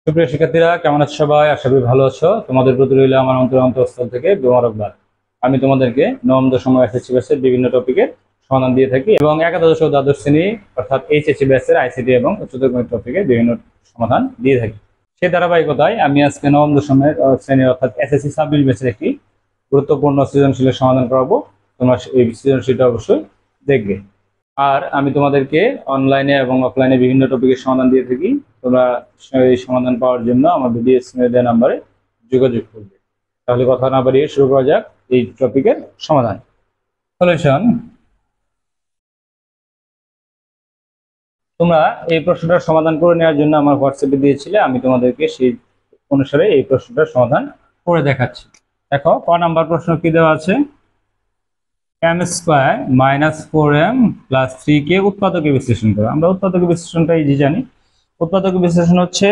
সুপ্রিয় শিক্ষার্থীরা, কেমন আছো সবাই? আশা করি ভালো আছো। তোমাদের প্রতি রইল আমার অন্তরস্থল থেকে মোবারকবাদ। আমি তোমাদেরকে নবম দশম এসএসসি ব্যাচের বিভিন্ন টপিকের সমাধান দিয়ে থাকি এবং একাদশ ও দ্বাদশ শ্রেণী অর্থাৎ এইচএসসি ব্যাচের আইসিটি এবং উচ্চতর গণিত টপিকের বিভিন্ন সমাধান দিয়ে থাকি। সেই ধারাবাহিকতায় আমি আজকে নবম দশমের শ্রেণীর অর্থাৎ এসএসসি 26 ব্যাচের একটি গুরুত্বপূর্ণ সৃজনশীলের সমাধান করাবো। তোমরা এই সৃজনশীলটা অবশ্যই দেখবে। আর আমি তোমাদেরকে অনলাইনে এবং অফলাইনে বিভিন্ন টপিকের সমাধান দিয়ে থাকি। তোমরা এই সমাধান পাওয়ার জন্য আমার ভিডিও স্ক্রিনে দেওয়া নাম্বারে যোগাযোগ করবে। তাহলে কথা না বাড়িয়ে শুরু করা যাক এই টপিকের সমাধান। সলিউশন। তোমরা এই প্রশ্নটার সমাধান করে নেওয়ার জন্য আমার হোয়াটসঅ্যাপে দিয়েছিলে, আমি তোমাদেরকে সেই অনুসারে এই প্রশ্নটার সমাধান করে দেখাচ্ছি। দেখো, ক নাম্বার প্রশ্ন কি দেওয়া আছে? m square minus 4m plus 3 কে উৎপাদকে বিশ্লেষণ করো। আমরা উৎপাদক বিশ্লেষণটা ইজি জানি। উৎপাদক বিশ্লেষণ হচ্ছে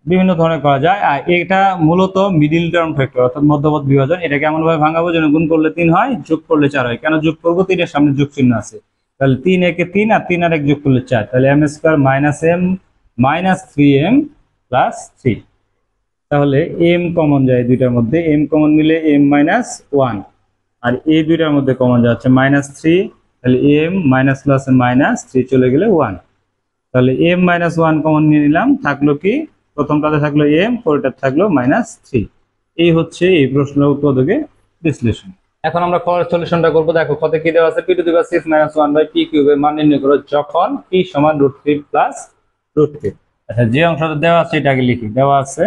বিভিন্ন ধরনের করা যায়, আর এটা মূলত মিডিল টার্ম ফ্যাক্টর অর্থাৎ মধ্যপদ বিভাজন। এটা কেমন ভাবে ভাঙাবো? যেন গুণ করলে 3 হয়, যোগ করলে 4 হয়। কেন যোগ করবো? 3 এর সামনে যোগ চিহ্ন আছে, তাহলে 3 একে 3 আর 3 আর 1 যোগ করলে 4, তাহলে m square minus m minus 3m plus 3। তাহলে m কমন যায় দুইটার মধ্যে, m কমন নিলে m মাইনাস 1, আর এই দুইটার মধ্যে কমন যাচ্ছে -3, তাহলে m মাইনাস প্লাস মাইনাস 3 চলে গেলে 1, তাহলে m মাইনাস 1 কমন নিয়ে নিলাম। থাকলো কি? প্রথমটাতে থাকলো m, পরেরটা থাকলো -3। এই হচ্ছে এই প্রশ্নের উৎপাদকে বিশ্লেষণ। এখন আমরা সলিউশনটা করব। দেখো কত কি দেওয়া আছে? p to the power 6 minus 1 by p কিউবের মান নির্ণয় করো যখন p সমান √3 প্লাস √3। আচ্ছা, যে অংশটা দেওয়া আছে এটা আগে লিখি। দেওয়া আছে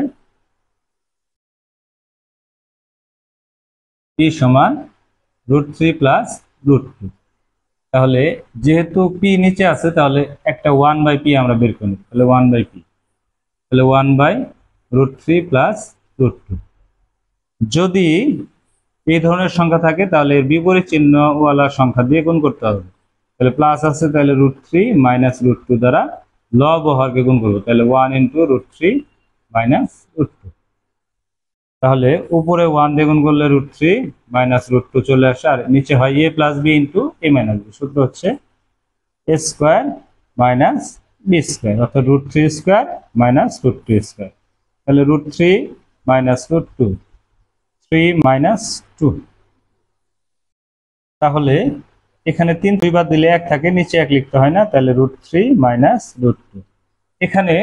p সমান √3 প্লাস √2। তাহলে যেহেতু p নিচে আছে, তাহলে একটা 1 বাই p আমরা বের করি, তাহলে 1 বাই p, তাহলে 1 বাই √3 প্লাস √2। যদি এই ধরনের সংখ্যা থাকে তাহলে এর বিপরীত চিহ্নওয়ালা সংখ্যা দিয়ে গুণ করতে হবে। তাহলে প্লাস আছে, তাহলে √3 মাইনাস √2 দ্বারা লব ও হরকে গুণ করবো, তাহলে 1 ইন্টু √3 মাইনাস √2। তাহলে উপরে 1 দিয়ে গুণ করলে √3 মাইনাস √2 চলে আসে, আর নিচে হয় a plus b into a minus b। সূত্র হচ্ছে a square minus b square, অর্থাৎ √3 স্কোয়ার মাইনাস √2 স্কোয়ার। তাহলে √3 মাইনাস √2, 3 মাইনাস 2। তাহলে এখানে 3 দুইবার দিলে 1 থাকে, নিচে 1 লিখতে হয় না, তাহলে √3 মাইনাস √2। এখানে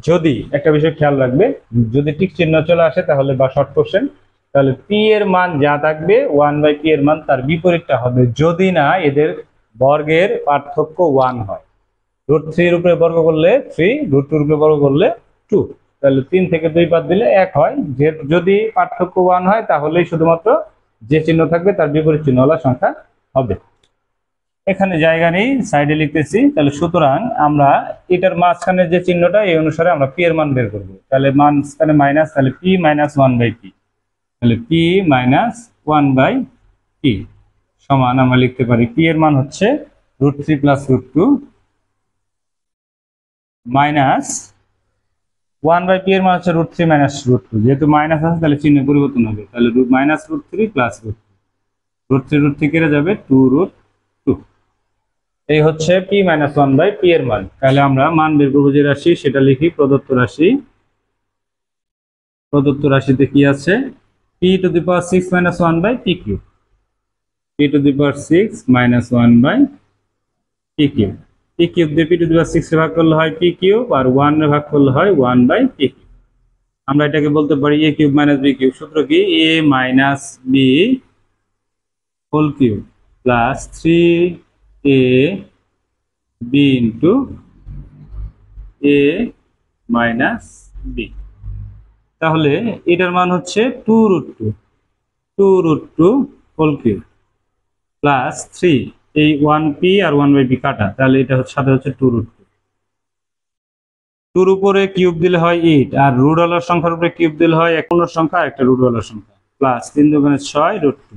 যদি একটা বিষয় খেয়াল রাখবে, যদি টিক চিহ্ন চলে আসে তাহলে বা শর্ট কোশ্চেন, তাহলে p এর মান যা থাকবে 1 বাই p এর মান তার বিপরীতটা হবে, যদি না এদের বর্গের পার্থক্য 1 হয়। √3 এর উপরে বর্গ করলে 3, √2 এর উপরে বর্গ করলে 2, তাহলে 3 থেকে 2 বাদ দিলে 1 হয়। যদি পার্থক্য 1 হয় তাহলেই শুধুমাত্র যে চিহ্ন থাকবে তার বিপরীত চিহ্নওয়ালা সংখ্যা হবে। এখানে জায়গা নেই, সাইডে লিখতেছি। তাহলে সুতরাং আমরা এটার মাঝখানে যে চিহ্নটা, এই অনুসারে আমরা p এর মান বের করব। তাহলে মাঝখানে মাইনাস, তাহলে p মাইনাস 1 বাই p, তাহলে p মাইনাস 1 বাই p সমান আমরা লিখতে পারি p এর মান হচ্ছে √3 প্লাস √2 মাইনাস 1 বাই p এর মান হচ্ছে √3 মাইনাস √2। যেহেতু মাইনাস আছে তাহলে চিহ্ন পরিবর্তন হবে, তাহলে মাইনাস √3 প্লাস √3 √3 কেটে যাবে 2√2। এই হচ্ছে p মাইনাস 1 বাই p এর মান। তাহলে আমরা মান বের করবো যে রাশি, সেটা লিখি। প্রদত্ত রাশি, প্রদত্ত রাশিতে কি আছে? p to the power 6 minus 1 by p cube, p to the power 6 minus 1 by p cube. p cube দিয়ে p টু দি পাওয়ার 6 এ ভাগ করলে হয় p কিউব, আর 1 এ ভাগ করলে হয় 1 বাই p কিউব। আমরা এটাকে বলতে পারি a cube minus b cube. সূত্র কি? a minus b whole cube plus 3a b into a minus b। তাহলে এটার মান হচ্ছে 2√2 হোল কিউব প্লাস 3, এই 1p আর 1 বাই p কাটা, তাহলে এটা হচ্ছে সাথে হচ্ছে 2√2। 2 উপরে কিউব দিলে হয় 8, আর রুটওয়ালার সংখ্যার উপরে কিউব দিলে হয় এক পূর্ণ সংখ্যা আর একটা রুটওয়ালার সংখ্যা, প্লাস 3 দুগুণে 6√2,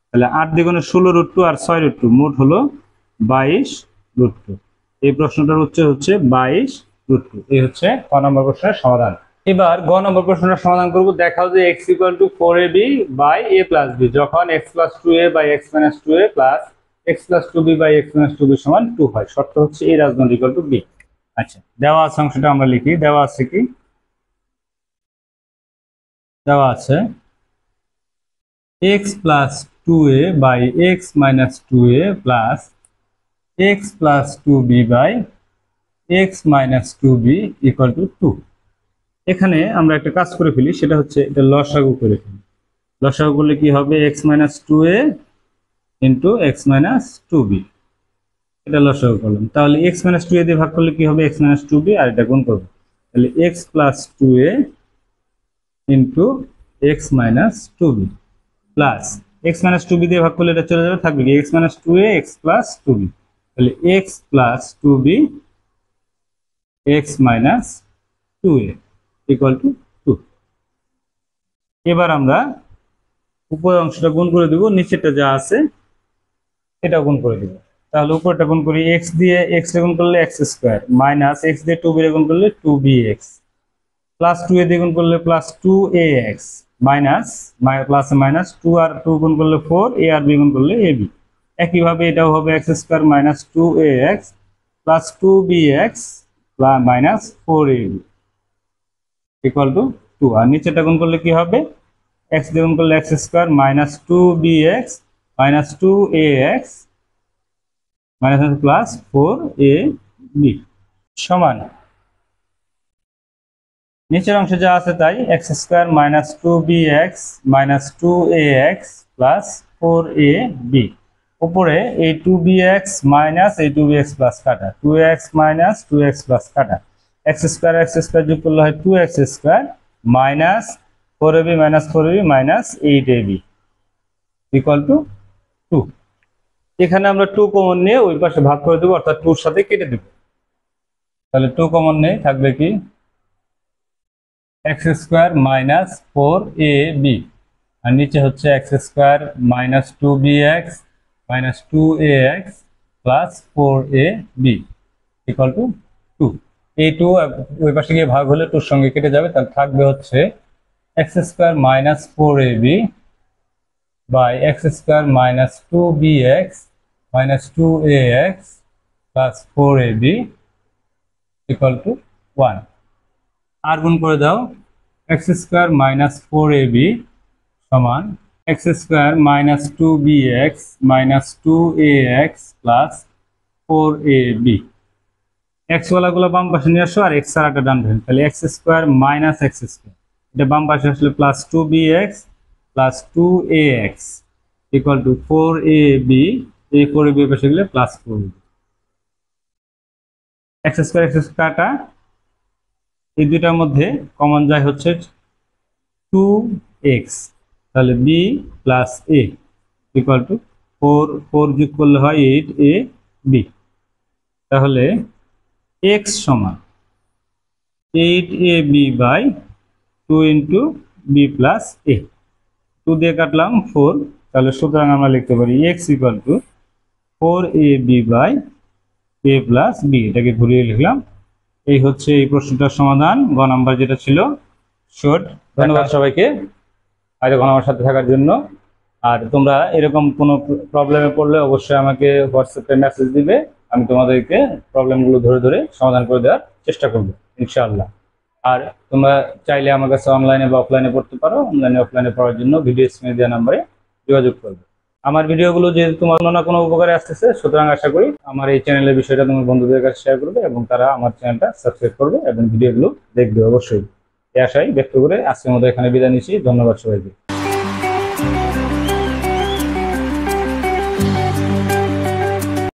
তাহলে 8 দ্বিগুণে 16√2 আর 6√2 মোট হলো 22√2। এই প্রশ্নটার উত্তর হচ্ছে 22√2। এই হচ্ছে ক নম্বর প্রশ্নের সমাধান। এবার গ নম্বর প্রশ্নটা সমাধান করব। দেখাও যে x = 4ab by a plus b যখন x + 2a by x - 2a plus x + 2b by x - 2b সমান 2 হয়। শর্ত হচ্ছে a রাজনৈতিক b। আচ্ছা, দেওয়া আছে অংশটা আমরা লিখি। দেওয়া আছে কি? দেওয়া আছে x plus 2a by x minus 2a plus x plus 2b by x minus 2b equal to 2। এখানে আমরা একটা কাজ করে ফেলি, সেটা হচ্ছে এটা লসাগু করে ফেলি। লসাগু করলে কি হবে, x minus 2a into x minus 2b, এটা লসাগু করলাম। তাহলে x মাইনাস 2a দিয়ে ভাগ করলে কি হবে, x মাইনাস 2b, আর এটা গুণ করবো, তাহলে x plus 2a into x minus 2b plus x minus 2b দিয়ে ভাগ করলে এটা চলে যাবে, থাকবে কি x minus 2a x plus 2b, তাহলে x plus 2b x minus 2a equal to 2। এবার আমরা উপরের অংশটা গুণ করে দেব, নিচেরটা যা আছে এটা গুণ করে দেব। তাহলে উপরটা গুণ করি, x দিয়ে x গুণ করলে x স্কয়ার মাইনাস x দিয়ে 2b গুণ করলে 2bx প্লাস 2a দিয়ে গুণ করলে plus 2ax minus plus minus 2 আর 2 গুণ করলে 4, a আর b গুণ করলে ab। একইভাবে এটাও হবে x square minus 2ax plus 2bx minus 4ab equal to 2। আর নিচেটা গুণ করলে কি হবে, x দিয়ে গুণ করলে x square minus 2bx minus 2ax minus plus 4ab সমান নিচের অংশে যা আছে তাই, x square minus 2bx minus 2ax plus 4ab। উপরে এই 2bx মাইনাস এই 2bx প্লাস কাটা, 2x মাইনাস 2x প্লাস কাটা, x স্কয়ার যোগ করলে হয় 2x square minus 4ab minus 4ab minus 8ab equal to 2। এখানে আমরা 2 কমন নিয়ে ওই পাশে ভাগ করে দেবো, অর্থাৎ 2 এর সাথে কেটে দেব। তাহলে 2 কমন নেই, থাকবে কি x স্কয়ার মাইনাস 4ab, আর নিচে হচ্ছে x square minus 2bx minus 2ax plus 4ab equal to 2। এই 2 ওই পাশে গিয়ে ভাগ হলে 2 এর সঙ্গে কেটে যাবে, তাহলে থাকবে হচ্ছে x square minus 4ab by x square minus 2bx minus 2ax plus 4ab equal to 1। আর গুণ করে দাও, x স্কয়ার মাইনাস 4ab সমান x square minus 2bx minus 2ax plus 4ab। x ওয়ালাগুলো বাম পাশে নিয়ে আসো আর x আর একটা ডান পাশে, তাহলে x square minus x square, এটা বাম পাশে আসলে plus 2bx plus 2ax equal to 4ab, এই 4ab এর পাশে গেলে প্লাস 4ab। x স্কয়ার কাটা, এই দুইটার মধ্যে কমন যায় হচ্ছে 2x, তাহলে b plus a equal to 4 যোগ করলে হয় 8ab। তাহলে x সমান 8ab by 2 into b plus a, 2 দিয়ে কাটলাম 4, তাহলে সুতরাং আমরা লিখতে পারি x equal to 4ab by a plus b, এটাকে ঘুরিয়ে লিখলাম। এই হচ্ছে এই প্রশ্নটার সমাধান, গ নাম্বার যেটা ছিল শর্ট। ধন্যবাদ সবাইকে এতক্ষণ আমার সাথে থাকার জন্য। আর তোমরা এরকম কোনো প্রবলেমে পড়লে অবশ্যই আমাকে হোয়াটসঅ্যাপে মেসেজ দিবে, আমি তোমাদেরকে প্রবলেমগুলো ধরে ধরে সমাধান করে দেওয়ার চেষ্টা করবো ইনশাআল্লাহ। আর তোমরা চাইলে আমার কাছে অনলাইনে বা অফলাইনে পড়তে পারো, অনলাইনে অফলাইনে পড়ার জন্য ভিডিও স্ক্রিনে দেওয়া নাম্বারে যোগাযোগ করবে। আমার ভিডিওগুলো যেহেতু তোমার কোনো না কোনো উপকারে আসতেছে, সুতরাং আশা করি আমার এই চ্যানেলের বিষয়টা তোমার বন্ধুদের কাছে শেয়ার করবে এবং তারা আমার চ্যানেলটা সাবস্ক্রাইব করবে এবং ভিডিওগুলো দেখবে অবশ্যই। এই আশাই ব্যক্ত করে আজকের মতো এখানে বিদায় নিচ্ছি। ধন্যবাদ সবাইকে।